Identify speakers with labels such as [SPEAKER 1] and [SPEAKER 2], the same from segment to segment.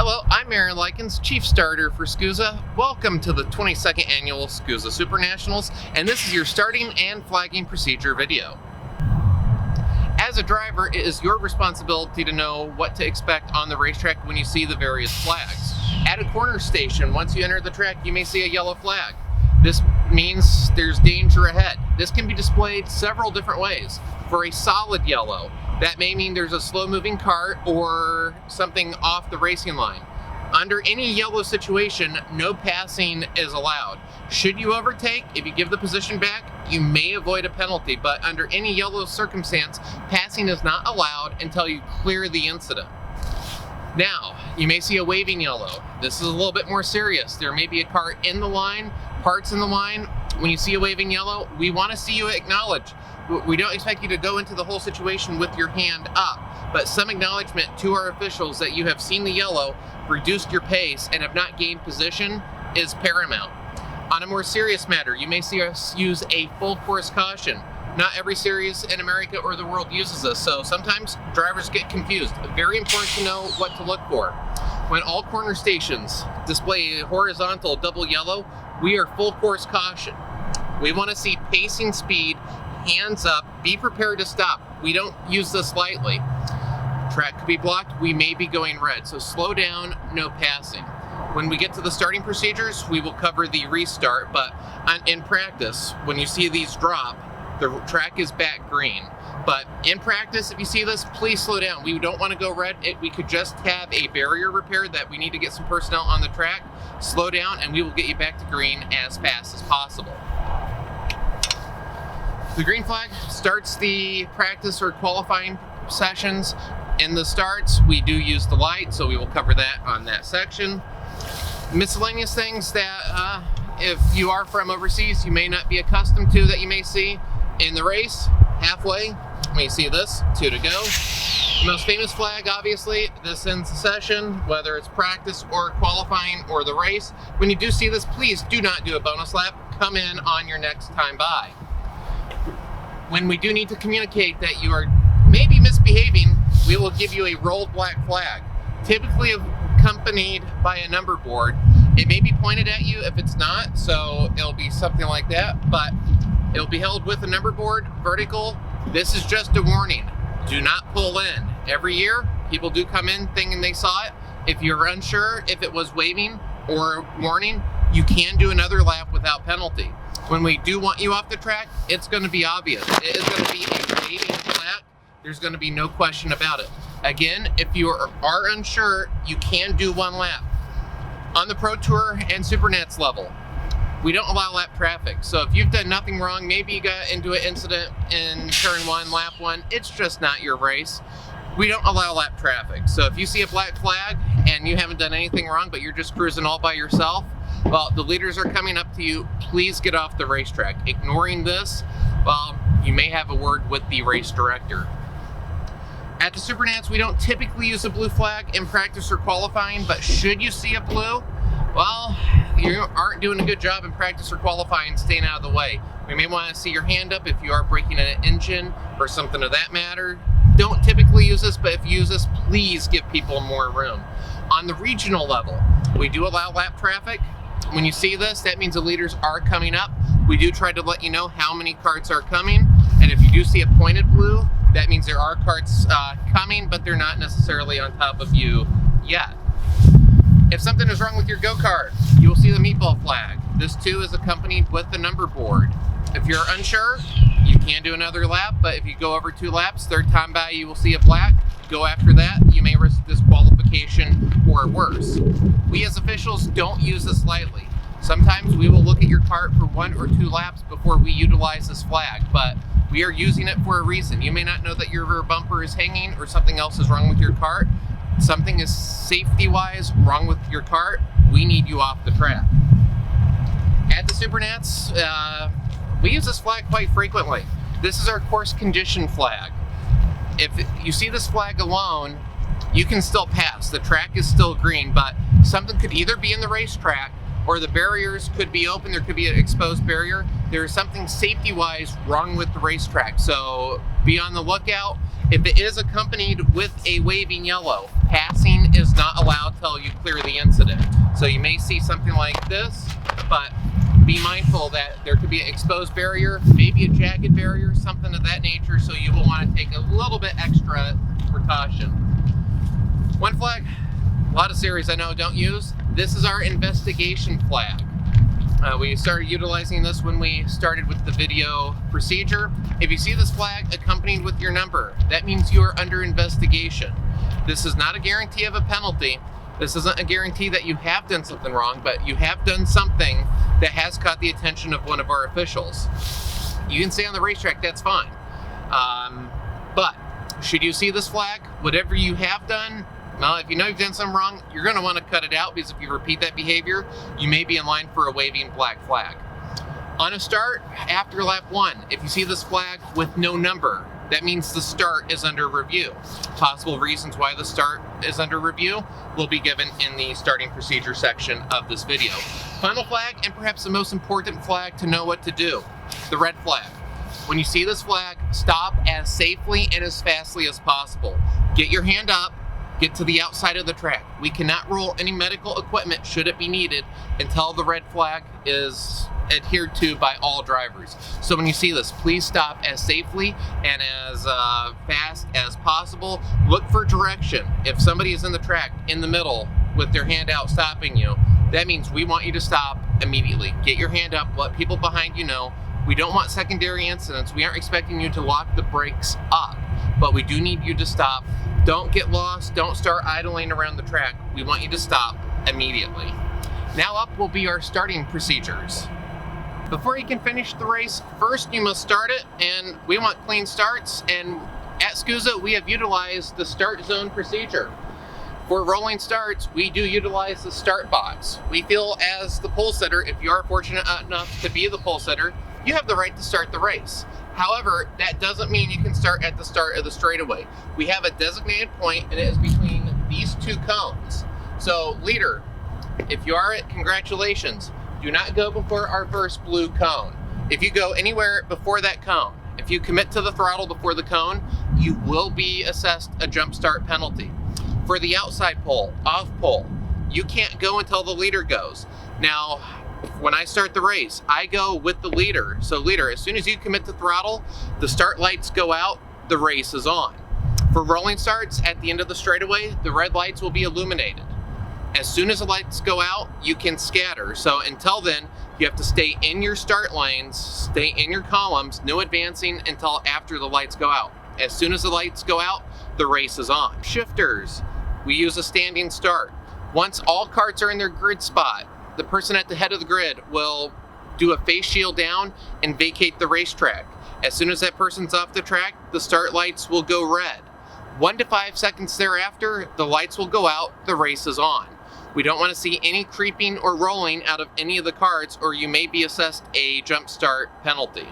[SPEAKER 1] Hello, I'm Aaron Likens, Chief Starter for SKUSA. Welcome to the 22nd Annual SKUSA SuperNationals, and this is your starting and flagging procedure video. As a driver, it is your responsibility to know what to expect on the racetrack when you see the various flags. At a corner station, once you enter the track, you may see a yellow flag. This means there's danger ahead. This can be displayed several different ways. For a solid yellow, that may mean there's a slow-moving cart or something off the racing line. Under any yellow situation, no passing is allowed. Should you overtake, if you give the position back, you may avoid a penalty, but under any yellow circumstance, passing is not allowed until you clear the incident. Now, you may see a waving yellow. This is a little bit more serious. There may be a cart in the line, parts in the line. When you see a waving yellow, we want to see you acknowledge. We don't expect you to go into the whole situation with your hand up, but some acknowledgement to our officials that you have seen the yellow, reduced your pace, and have not gained position is paramount. On a more serious matter, you may see us use a full course caution. Not every series in America or the world uses this, so sometimes drivers get confused. Very important to know what to look for. When all corner stations display a horizontal double yellow, we are full course caution. We want to see pacing speed, hands up, be prepared to stop. We don't use this lightly. Track could be blocked, we may be going red, so slow down, no passing. When we get to the starting procedures, we will cover the restart, but in practice, when you see these drop, the track is back green. But in practice, if you see this, please slow down. We don't want to go red. We could just have a barrier repaired that we need to get some personnel on the track. Slow down and we will get you back to green as fast as possible. The green flag starts the practice or qualifying sessions. In the starts, we do use the light, so we will cover that on that section. Miscellaneous things that if you are from overseas, you may not be accustomed to that you may see in the race. Halfway, when you see this, 2 to go. The most famous flag, obviously, this ends the session, whether it's practice or qualifying or the race. When you do see this, please do not do a bonus lap. Come in on your next time by. When we do need to communicate that you are maybe misbehaving, we will give you a rolled black flag, typically accompanied by a number board. It may be pointed at you if it's not, so it'll be something like that, but it'll be held with a number board, vertical. This is just a warning. Do not pull in. Every year, people do come in thinking they saw it. If you're unsure if it was waving or warning, you can do another lap without penalty. When we do want you off the track, it's going to be obvious. It is going to be a waving flag. There's going to be no question about it. Again, if you are unsure, you can do one lap. On the Pro Tour and SuperNats level, we don't allow lap traffic. So if you've done nothing wrong, maybe you got into an incident in turn 1, lap 1, it's just not your race. We don't allow lap traffic. So if you see a black flag and you haven't done anything wrong, but you're just cruising all by yourself, well, the leaders are coming up to you. Please get off the racetrack. Ignoring this, well, you may have a word with the race director. At the SuperNats, we don't typically use a blue flag in practice or qualifying, but should you see a blue, well, you aren't doing a good job in practice or qualifying, staying out of the way. We may want to see your hand up if you are braking an engine or something of that matter. Don't typically use this, but if you use this, please give people more room. On the regional level, we do allow lap traffic. When you see this, that means the leaders are coming up. We do try to let you know how many carts are coming, and if you do see a pointed blue, that means there are carts coming, but they're not necessarily on top of you yet. If something is wrong with your go-kart, you will see the meatball flag. This too is accompanied with the number board. If you're unsure, you can do another lap, but if you go over 2 laps, third time by you will see a black. Go after that, you may risk disqualification or worse. We as officials don't use this lightly. Sometimes we will look at your cart for 1 or 2 laps before we utilize this flag, but we are using it for a reason. You may not know that your rear bumper is hanging or something else is wrong with your cart. Something is safety-wise wrong with your cart. We need you off the track. At the SuperNats, we use this flag quite frequently. This is our course condition flag. If you see this flag alone, you can still pass. The track is still green, but something could either be in the racetrack or the barriers could be open. There could be an exposed barrier. There is something safety-wise wrong with the racetrack, so be on the lookout. If it is accompanied with a waving yellow, passing start is not allowed till you clear the incident. So you may see something like this, but be mindful that there could be an exposed barrier, maybe a jagged barrier, something of that nature, so you will want to take a little bit extra precaution. One flag, a lot of series I know don't use. This is our investigation flag. We started utilizing this when we started with the video procedure. If you see this flag accompanied with your number, that means you are under investigation. This is not a guarantee of a penalty. This isn't a guarantee that you have done something wrong, but you have done something that has caught the attention of one of our officials. You can stay on the racetrack, that's fine. But should you see this flag, whatever you have done, well, if you know you've done something wrong, you're going to want to cut it out, because if you repeat that behavior, you may be in line for a waving black flag. On a start, after lap 1, if you see this flag with no number, that means the start is under review. Possible reasons why the start is under review will be given in the starting procedure section of this video. Final flag, and perhaps the most important flag to know what to do, the red flag. When you see this flag, stop as safely and as fastly as possible. Get your hand up, get to the outside of the track. We cannot roll any medical equipment should it be needed until the red flag is adhered to by all drivers. So when you see this, please stop as safely and as fast as possible. Look for direction. If somebody is in the track in the middle with their hand out stopping you, that means we want you to stop immediately. Get your hand up, let people behind you know. We don't want secondary incidents. We aren't expecting you to lock the brakes up, but we do need you to stop. Don't get lost, don't start idling around the track. We want you to stop immediately. Now up will be our starting procedures. Before you can finish the race, first you must start it, and we want clean starts, and at SKUSA we have utilized the start zone procedure. For rolling starts, we do utilize the start box. We feel as the pole sitter, if you are fortunate enough to be the pole sitter, you have the right to start the race. However, that doesn't mean you can start at the start of the straightaway. We have a designated point, and it is between these two cones. So, leader, if you are it, congratulations. Do not go before our first blue cone. If you go anywhere before that cone, if you commit to the throttle before the cone, you will be assessed a jump start penalty. For the outside pole, off pole, you can't go until the leader goes. Now, when I start the race, I go with the leader. So leader, as soon as you commit to throttle, the start lights go out, the race is on. For rolling starts, at the end of the straightaway, the red lights will be illuminated. As soon as the lights go out, you can scatter. So until then, you have to stay in your start lanes, stay in your columns, no advancing until after the lights go out. As soon as the lights go out, the race is on. Shifters, we use a standing start. Once all carts are in their grid spot, the person at the head of the grid will do a face shield down and vacate the racetrack. As soon as that person's off the track, the start lights will go red. 1 to 5 seconds thereafter, the lights will go out, the race is on. We don't want to see any creeping or rolling out of any of the carts, or you may be assessed a jump start penalty.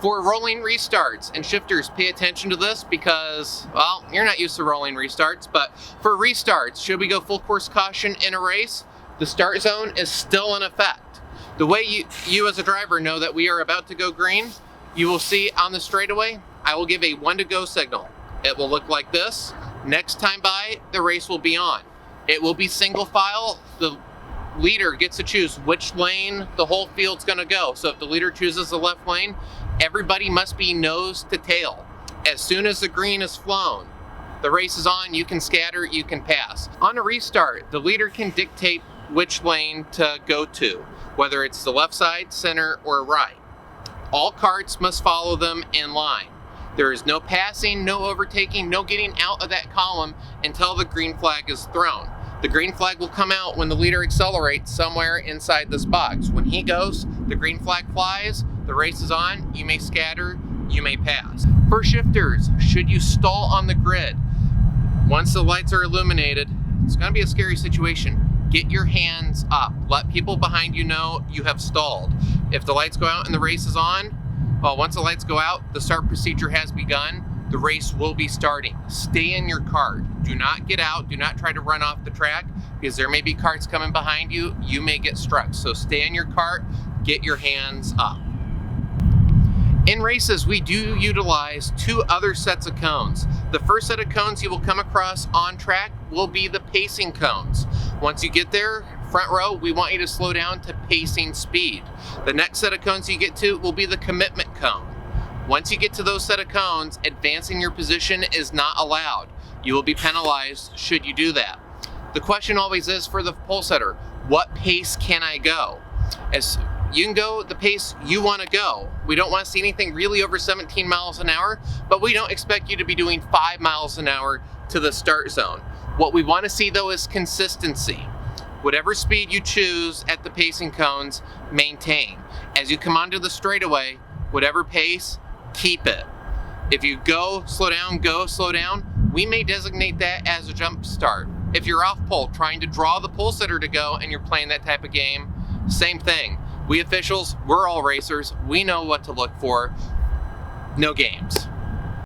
[SPEAKER 1] For rolling restarts, and shifters, pay attention to this because, well, you're not used to rolling restarts, but for restarts, should we go full course caution in a race, the start zone is still in effect. The way you as a driver know that we are about to go green, you will see on the straightaway, I will give a 1 to go signal. It will look like this. Next time by, the race will be on. It will be single file. The leader gets to choose which lane the whole field's gonna go. So if the leader chooses the left lane, everybody must be nose to tail. As soon as the green is flown, the race is on, you can scatter, you can pass. On a restart, the leader can dictate which lane to go to, whether it's the left side, center, or right. All carts must follow them in line. There is no passing, no overtaking, no getting out of that column until the green flag is thrown. The green flag will come out when the leader accelerates somewhere inside this box. When he goes, the green flag flies, the race is on, you may scatter, you may pass. For shifters, should you stall on the grid, once the lights are illuminated, it's gonna be a scary situation. Get your hands up. Let people behind you know you have stalled. If the lights go out and the race is on, well, once the lights go out, the start procedure has begun. The race will be starting. Stay in your cart. Do not get out. Do not try to run off the track because there may be carts coming behind you. You may get struck. So stay in your cart. Get your hands up. In races, we do utilize 2 other sets of cones. The first set of cones you will come across on track will be the pacing cones. Once you get there, front row, we want you to slow down to pacing speed. The next set of cones you get to will be the commitment cone. Once you get to those set of cones, advancing your position is not allowed. You will be penalized should you do that. The question always is for the pole setter, what pace can I go? As you can go the pace you want to go. We don't want to see anything really over 17 miles an hour, but we don't expect you to be doing 5 miles an hour to the start zone. What we want to see though is consistency. Whatever speed you choose at the pacing cones, maintain. As you come onto the straightaway, whatever pace, keep it. If you go slow down, we may designate that as a jump start. If you're off pole trying to draw the pole sitter to go and you're playing that type of game, same thing. We officials, we're all racers. We know what to look for. No games.